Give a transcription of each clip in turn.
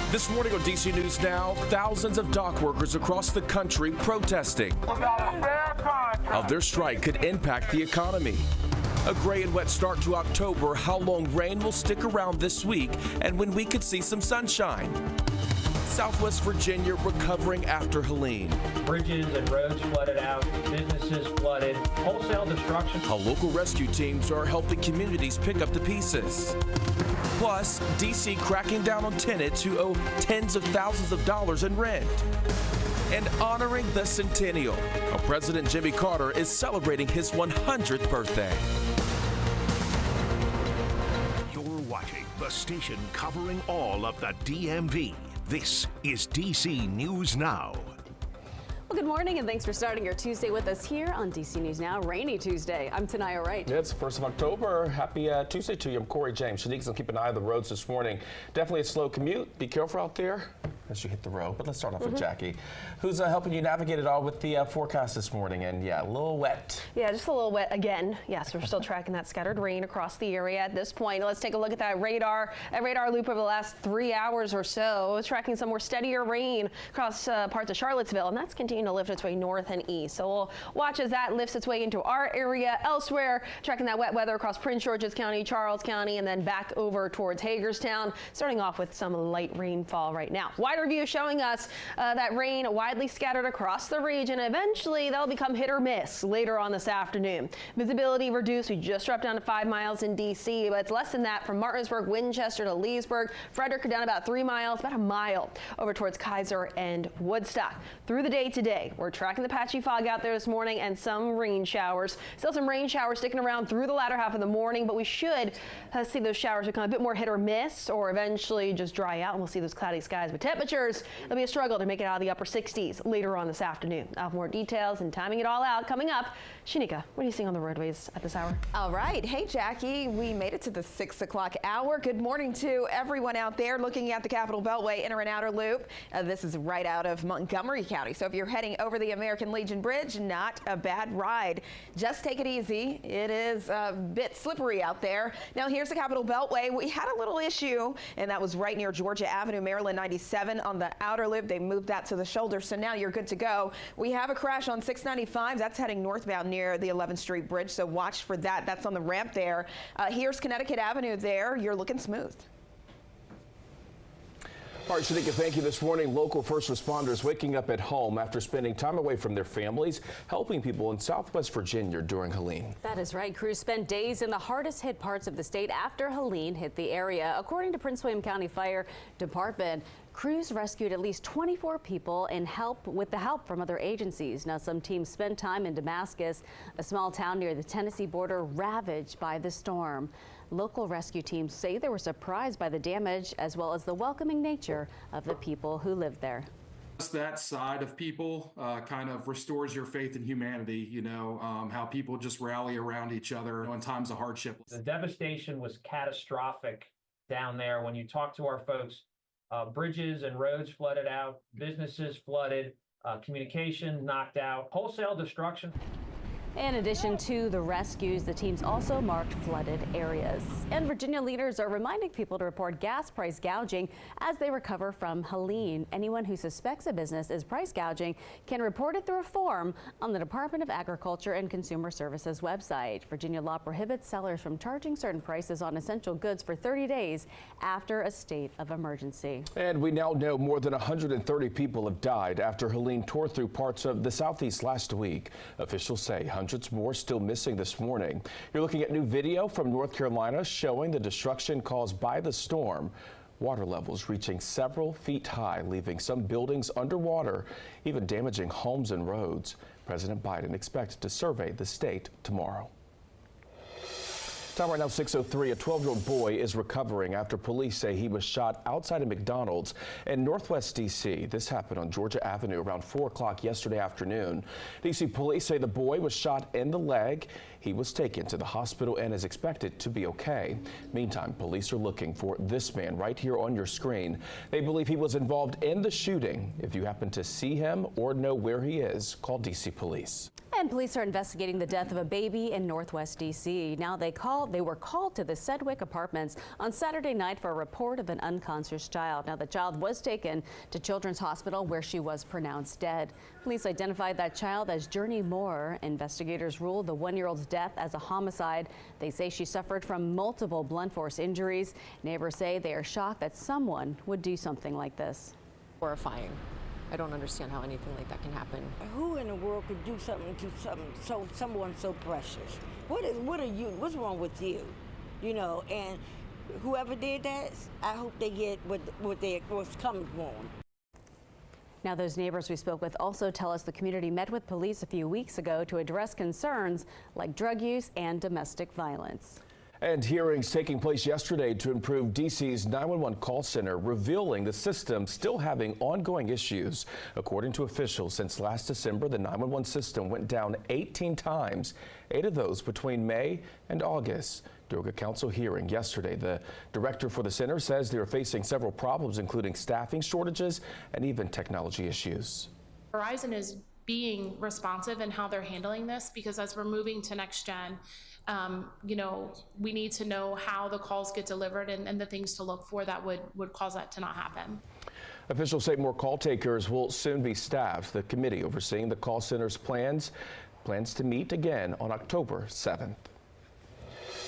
This morning on DC News Now, thousands of dock workers across the country protesting. How their strike could impact the economy. A gray and wet start to October, how long rain will stick around this week, and when we could see some sunshine. Southwest Virginia recovering after Helene. Bridges and roads flooded out, businesses flooded, wholesale destruction. How local rescue teams are helping communities pick up the pieces. Plus, D.C. cracking down on tenants who owe tens of thousands of dollars in rent. And honoring the centennial. How President Jimmy Carter is celebrating his 100th birthday. You're watching the station covering all of the DMV. This is DC News Now. Well, good morning, and thanks for starting your Tuesday with us here on DC News Now. Rainy Tuesday. I'm Tanaya Wright. Yeah, it's the 1st of October. Happy Tuesday to you. I'm Corey James. Shanique's going to keep an eye on the roads this morning. Definitely a slow commute. Be careful out there as you hit the road. But let's start off with Jackie, who's helping you navigate it all with the forecast this morning. And yeah, a little wet. Yeah, just a little wet again. Yes, we're still tracking that scattered rain across the area at this point. Let's take a look at that radar loop over the last 3 hours or so. It's tracking some more steadier rain across parts of Charlottesville, and that's continuing to lift its way north and east. So we'll watch as that lifts its way into our area. Elsewhere, tracking that wet weather across Prince George's County, Charles County, and then back over towards Hagerstown, starting off with some light rainfall right now. Wider view showing us that rain widely scattered across the region. Eventually, that'll become hit or miss later on this afternoon. Visibility reduced. We just dropped down to 5 miles in D.C., but it's less than that from Martinsburg, Winchester to Leesburg. Frederick down about 3 miles, about a mile over towards Kaiser and Woodstock. Through the day today, we're tracking the patchy fog out there this morning and some rain showers. Still some rain showers sticking around through the latter half of the morning, but we should see those showers become a bit more hit or miss, or eventually just dry out, and we'll see those cloudy skies. But temperatures, it'll be a struggle to make it out of the upper 60s later on this afternoon. I'll have more details and timing it all out coming up. Shanika, what are you seeing on the roadways at this hour? All right. Hey, Jackie, we made it to the 6 o'clock hour. Good morning to everyone out there looking at the Capitol Beltway inner and outer loop. This is right out of Montgomery County. So if you're heading over the American Legion Bridge, not a bad ride. Just take it easy. It is a bit slippery out there. Now here's the Capitol Beltway. We had a little issue, and that was right near Georgia Avenue, Maryland 97 on the outer loop. They moved that to the shoulder, so now you're good to go. We have a crash on 695. That's heading northbound near the 11th Street Bridge, so watch for that. That's on the ramp there. Here's Connecticut Avenue there. You're looking smooth. All right, Shanika, thank you. This morning, local first responders waking up at home after spending time away from their families, helping people in Southwest Virginia during Helene. That is right. Crews spent days in the hardest hit parts of the state after Helene hit the area. According to Prince William County Fire Department, crews rescued at least 24 people with the help from other agencies. Now, some teams spent time in Damascus, a small town near the Tennessee border ravaged by the storm. Local rescue teams say they were surprised by the damage as well as the welcoming nature of the people who live there. That side of people kind of restores your faith in humanity, how people just rally around each other in times of hardship. The devastation was catastrophic down there. When you talk to our folks, bridges and roads flooded out, businesses flooded, communication knocked out, wholesale destruction. In addition to the rescues, the teams also marked flooded areas. And Virginia leaders are reminding people to report gas price gouging as they recover from Helene. Anyone who suspects a business is price gouging can report it through a form on the Department of Agriculture and Consumer Services website. Virginia law prohibits sellers from charging certain prices on essential goods for 30 days after a state of emergency. And we now know more than 130 people have died after Helene tore through parts of the southeast last week. Officials say hundreds more still missing this morning. You're looking at new video from North Carolina showing the destruction caused by the storm. Water levels reaching several feet high, leaving some buildings underwater, even damaging homes and roads. President Biden expected to survey the state tomorrow. Time right now 6:03. A 12-year-old boy is recovering after police say he was shot outside a McDonald's in Northwest D.C. This happened on Georgia Avenue around 4 o'clock yesterday afternoon. D.C. police say the boy was shot in the leg. He was taken to the hospital and is expected to be okay. Meantime, police are looking for this man right here on your screen. They believe he was involved in the shooting. If you happen to see him or know where he is, call D.C. Police. And police are investigating the death of a baby in Northwest D.C. Now they were called to the Sedgwick Apartments on Saturday night for a report of an unconscious child. Now the child was taken to Children's Hospital where she was pronounced dead. Police identified that child as Journey Moore. Investigators ruled the 1-year-old's death as a homicide. They say she suffered from multiple blunt force injuries. Neighbors say they are shocked that someone would do something like this. Horrifying. I don't understand how anything like that can happen. Who in the world could do something to someone so precious? What's wrong with you? You know, and whoever did that, I hope they get what's coming for them. Now, those neighbors we spoke with also tell us the community met with police a few weeks ago to address concerns like drug use and domestic violence. And hearings taking place yesterday to improve D.C.'s 911 call center, revealing the system still having ongoing issues. According to officials, since last December, the 911 system went down 18 times, 8 of those between May and August. During a council hearing yesterday, the director for the center says they are facing several problems, including staffing shortages and even technology issues. Verizon is being responsive in how they're handling this, because as we're moving to next gen, we need to know how the calls get delivered and the things to look for that would cause that to not happen. Officials say more call takers will soon be staffed. The committee overseeing the call center's plans to meet again on October 7th.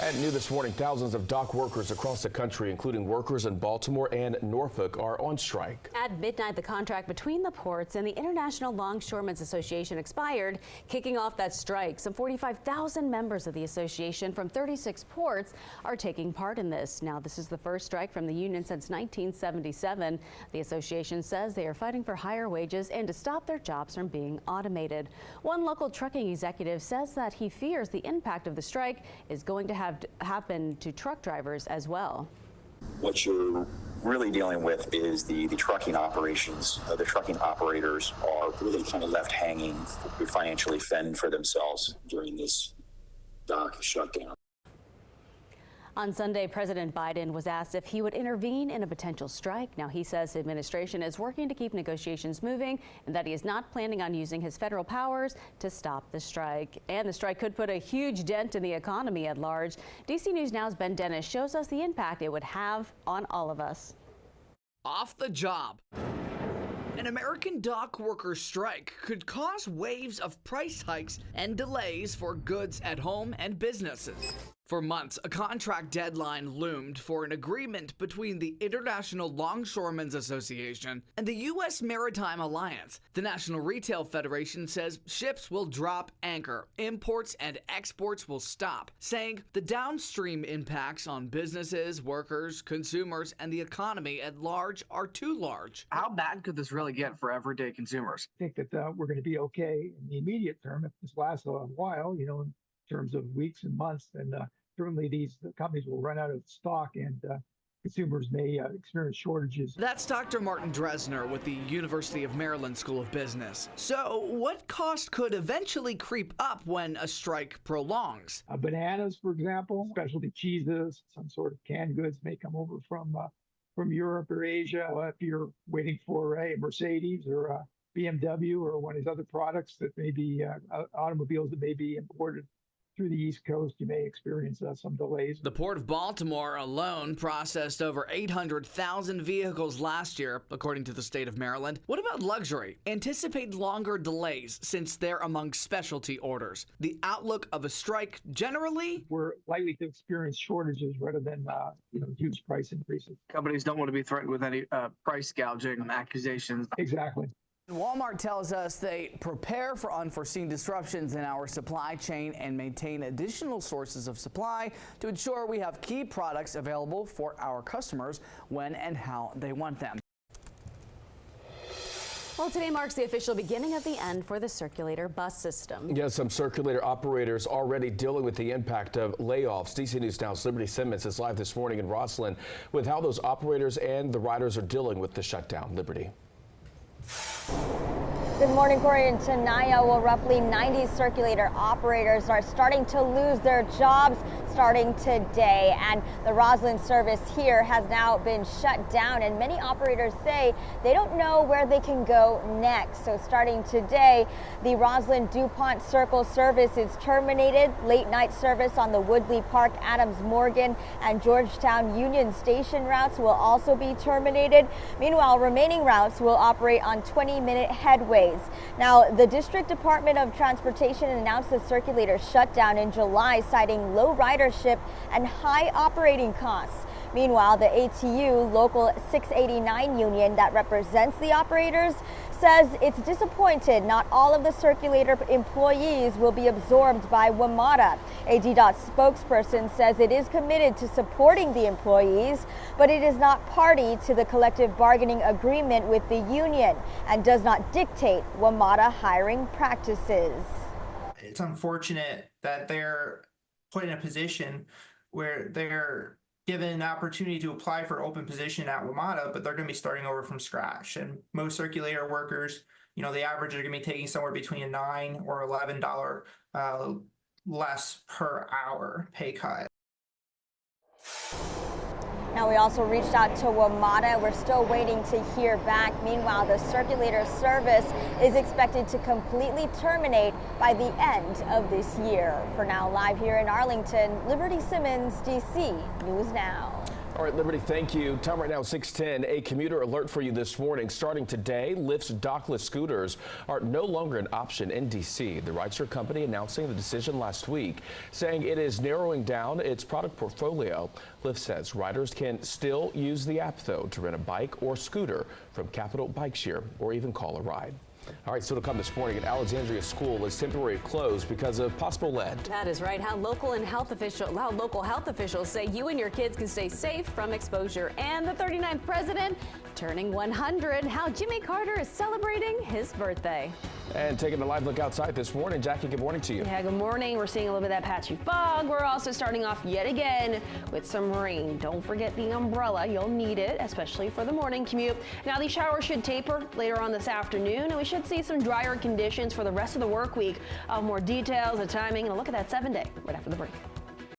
And new this morning, thousands of dock workers across the country, including workers in Baltimore and Norfolk, are on strike. At midnight, the contract between the ports and the International Longshoremen's Association expired, kicking off that strike. Some 45,000 members of the association from 36 ports are taking part in this. Now, this is the first strike from the union since 1977. The association says they are fighting for higher wages and to stop their jobs from being automated. One local trucking executive says that he fears the impact of the strike is going to happen to truck drivers as well. What you're really dealing with is the trucking operations. The trucking operators are really kind of left hanging to financially fend for themselves during this dock shutdown. On Sunday, President Biden was asked if he would intervene in a potential strike. Now, he says the administration is working to keep negotiations moving and that he is not planning on using his federal powers to stop the strike. And the strike could put a huge dent in the economy at large. DC News Now's Ben Dennis shows us the impact it would have on all of us. Off the job. An American dock workers' strike could cause waves of price hikes and delays for goods at home and businesses. For months, a contract deadline loomed for an agreement between the International Longshoremen's Association and the U.S. Maritime Alliance. The National Retail Federation says ships will drop anchor, imports and exports will stop, saying the downstream impacts on businesses, workers, consumers, and the economy at large are too large. How bad could this really get for everyday consumers? I think that we're going to be okay in the immediate term if this lasts a while, in terms of weeks and months, then certainly these companies will run out of stock and consumers may experience shortages. That's Dr. Martin Dresner with the University of Maryland School of Business. So what cost could eventually creep up when a strike prolongs? Bananas, for example, specialty cheeses, some sort of canned goods may come over from Europe or Asia. If you're waiting for a Mercedes or a BMW or one of these other products that may be automobiles that may be imported through the East Coast, you may experience some delays. The Port of Baltimore alone processed over 800,000 vehicles last year, according to the state of Maryland. What about luxury? Anticipate longer delays since they're among specialty orders. The outlook of a strike generally? We're likely to experience shortages rather than huge price increases. Companies don't want to be threatened with any price gouging accusations. Exactly. Walmart tells us they prepare for unforeseen disruptions in our supply chain and maintain additional sources of supply to ensure we have key products available for our customers when and how they want them. Well, today marks the official beginning of the end for the circulator bus system. Yes, some circulator operators already dealing with the impact of layoffs. DC News Now's Liberty Simmons is live this morning in Rosslyn with how those operators and the riders are dealing with the shutdown. Liberty. Good morning, Corey. And tonight, roughly 90 circulator operators are starting to lose their jobs. starting today, and the Roslyn service here has now been shut down, and many operators say they don't know where they can go next. So starting today, the Roslyn DuPont Circle service is terminated. Late night service on the Woodley Park, Adams Morgan, and Georgetown Union Station routes will also be terminated. Meanwhile, remaining routes will operate on 20-minute headways. Now, the District Department of Transportation announced the circulator shutdown in July, citing low ridership and high operating costs. Meanwhile, the ATU Local 689 union that represents the operators says it's disappointed not all of the circulator employees will be absorbed by WMATA. A DDOT spokesperson says it is committed to supporting the employees, but it is not party to the collective bargaining agreement with the union and does not dictate WMATA hiring practices. It's unfortunate that they're put in a position where they're given an opportunity to apply for open position at WMATA, but they're going to be starting over from scratch. And most circulator workers, you know, the average are going to be taking somewhere between a $9 or $11 less per hour pay cut. Now, we also reached out to WMATA. We're still waiting to hear back. Meanwhile, the circulator service is expected to completely terminate by the end of this year. For now, live here in Arlington, Liberty Simmons, DC News Now. All right, Liberty, thank you. Time right now, 6:10. A commuter alert for you this morning. Starting today, Lyft's dockless scooters are no longer an option in D.C. The rideshare company announcing the decision last week, saying it is narrowing down its product portfolio. Lyft says riders can still use the app, though, to rent a bike or scooter from Capital Bikeshare or even call a ride. All right, so to come this morning, an Alexandria school is temporarily closed because of possible lead. That is right. How local health officials say you and your kids can stay safe from exposure. And the 39th president turning 100. How Jimmy Carter is celebrating his birthday. And taking a live look outside this morning. Jackie, good morning to you. Yeah, good morning. We're seeing a little bit of that patchy fog. We're also starting off yet again with some rain. Don't forget the umbrella. You'll need it, especially for the morning commute. Now, these showers should taper later on this afternoon, and we should see some drier conditions for the rest of the work week. More details, the timing, and a look at that 7-day right after the break.